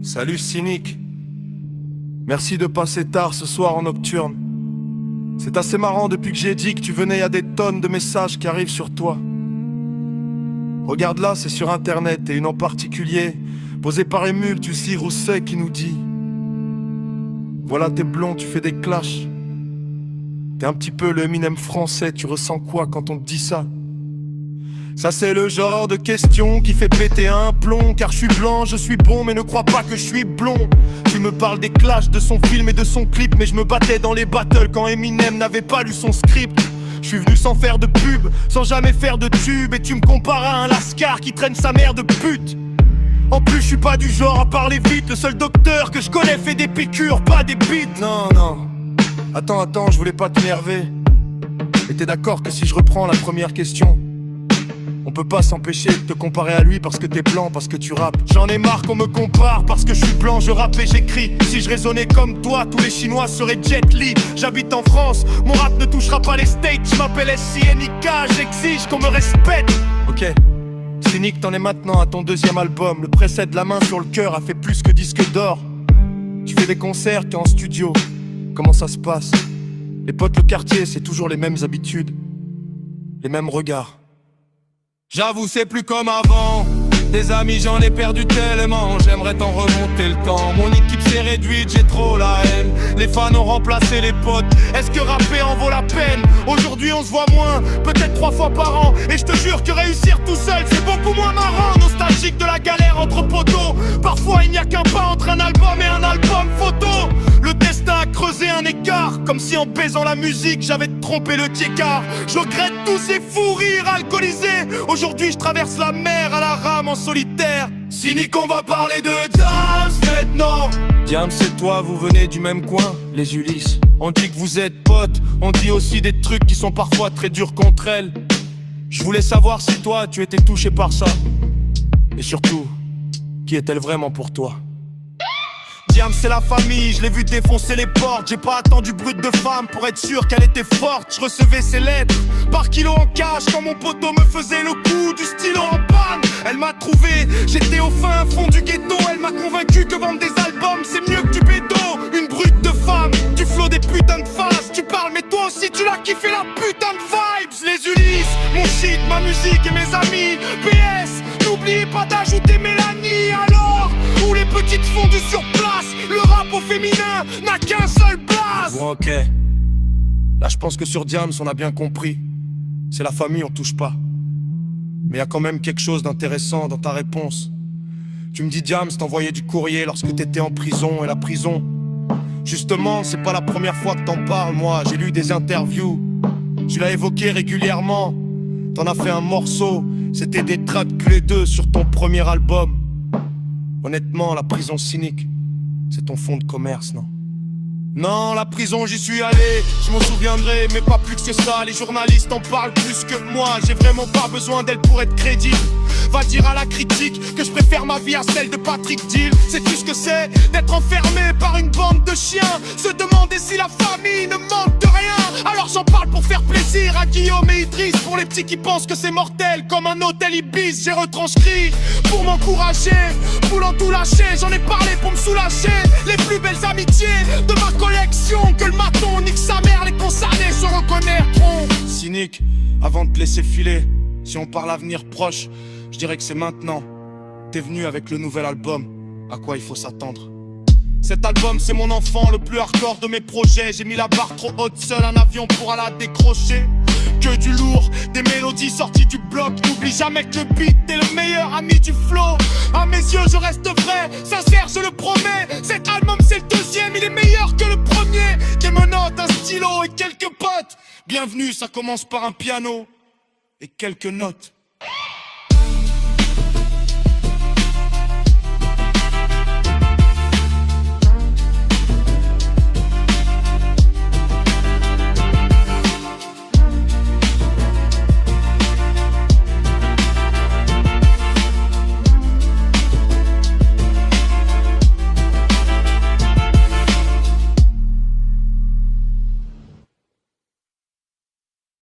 Salut Cynique. Merci de passer tard ce soir en nocturne. C'est assez marrant, depuis que j'ai dit que tu venais, y a des tonnes de messages qui arrivent sur toi. Regarde là, c'est sur internet, et une en particulier, posée par Émule, tu sais, Rousset, qui nous dit: voilà, t'es blond, tu fais des clashs. T'es un petit peu le Eminem français, tu ressens quoi quand on te dit ça? Ça c'est le genre de question qui fait péter un plomb. Car je suis blanc, je suis bon, mais ne crois pas que je suis blond. Tu me parles des clashs, de son film et de son clip, mais je me battais dans les battles quand Eminem n'avait pas lu son script. Je suis venu sans faire de pub, sans jamais faire de tube, et tu me compares à un lascar qui traîne sa mère de pute. En plus je suis pas du genre à parler vite, le seul docteur que je connais fait des piqûres, pas des bites. Non, non, attends, je voulais pas t'énerver. Et t'es d'accord que si je reprends la première question, on peut pas s'empêcher de te comparer à lui parce que t'es blanc, parce que tu rappes. J'en ai marre qu'on me compare parce que je suis blanc, je rappe et j'écris. Si je raisonnais comme toi, tous les Chinois seraient Jet Li. J'habite en France, mon rap ne touchera pas les States. Je m'appelle SCNIK, j'exige qu'on me respecte. Ok, Cynique, t'en es maintenant à ton deuxième album. Le précède La main sur le cœur a fait plus que disque d'or. Tu fais des concerts, t'es en studio. Comment ça se passe? Les potes, le quartier, c'est toujours les mêmes habitudes, les mêmes regards. J'avoue c'est plus comme avant. Des amis j'en ai perdu tellement. J'aimerais t'en remonter le temps. Mon équipe s'est réduite, j'ai trop la haine. Les fans ont remplacé les potes. Est-ce que rapper en vaut la peine? Aujourd'hui on se voit moins, peut-être 3 fois par an. Et je te jure que réussir tout seul c'est beaucoup moins marrant. Nostalgique de la galère entre poteaux. Parfois il n'y a qu'un pas entre un album et un album photo. Le destin a creusé un écart, comme si en baisant la musique j'avais trompé le tiécard. Je regrette tous ces fous rires alcoolisés. Aujourd'hui je traverse la mer à la rame en solitaire. Cynique, on va parler de Diams maintenant. Diams et toi vous venez du même coin, les Ulysses. On dit que vous êtes potes, on dit aussi des trucs qui sont parfois très durs contre elle. Je voulais savoir si toi tu étais touché par ça. Et surtout, qui est-elle vraiment pour toi? Diams c'est la famille, je l'ai vu défoncer les portes. J'ai pas attendu brut de femme pour être sûr qu'elle était forte. Je recevais ses lettres par kilo en cash quand mon poteau me faisait le coup du stylo en panne. Elle m'a trouvé, j'étais au fin fond du ghetto. Elle m'a convaincu que vendre des albums c'est mieux que du bédo. Une brute de femme, du flow des putains de faces. Tu parles mais toi aussi tu l'as kiffé la putain de vibes. Les Ulysses, mon shit, ma musique et mes amis. PS, n'oubliez pas d'ajouter Mélanie. Alors, où les petites fondues sur place, le rap au féminin n'a qu'un seul blaze. Bon ok, là je pense que sur Diams on a bien compris. C'est la famille, on touche pas. Mais y a quand même quelque chose d'intéressant dans ta réponse. Tu me dis Diams t'envoyais du courrier lorsque t'étais en prison. Et la prison, justement c'est pas la première fois que t'en parles. Moi j'ai lu des interviews, tu l'as évoqué régulièrement. T'en as fait un morceau, c'était des tracks que les deux sur ton premier album. Honnêtement la prison, Cynique, c'est ton fonds de commerce, non? Non, la prison j'y suis allé, je m'en souviendrai, mais pas plus que ça. Les journalistes en parlent plus que moi. J'ai vraiment pas besoin d'elle pour être crédible. Va dire à la critique que je préfère ma vie à celle de Patrick Deal. Sais-tu ce que c'est d'être enfermé par une bande de chiens? Se demander si la famille ne manque de rien. Alors j'en parle pour faire plaisir à Guillaume et Idriss. Pour les petits qui pensent que c'est mortel comme un hôtel Ibis. J'ai retranscrit pour m'encourager, voulant tout lâcher. J'en ai parlé pour me soulager. Les plus belles amitiés de ma collection. Que le maton nique sa mère, les concernés se reconnaîtront. Cynique, avant de te laisser filer, si on parle avenir proche, je dirais que c'est maintenant. T'es venu avec le nouvel album, à quoi il faut s'attendre? Cet album c'est mon enfant, le plus hardcore de mes projets. J'ai mis la barre trop haute, seul un avion pourra la décrocher. Que du lourd, des mélodies sorties du bloc. N'oublie jamais que le beat est le meilleur ami du flow. À mes yeux je reste vrai, sincère je le promets. Cet album c'est le deuxième, il est meilleur que le premier. Des menottes, un stylo et quelques potes. Bienvenue, ça commence par un piano et quelques notes.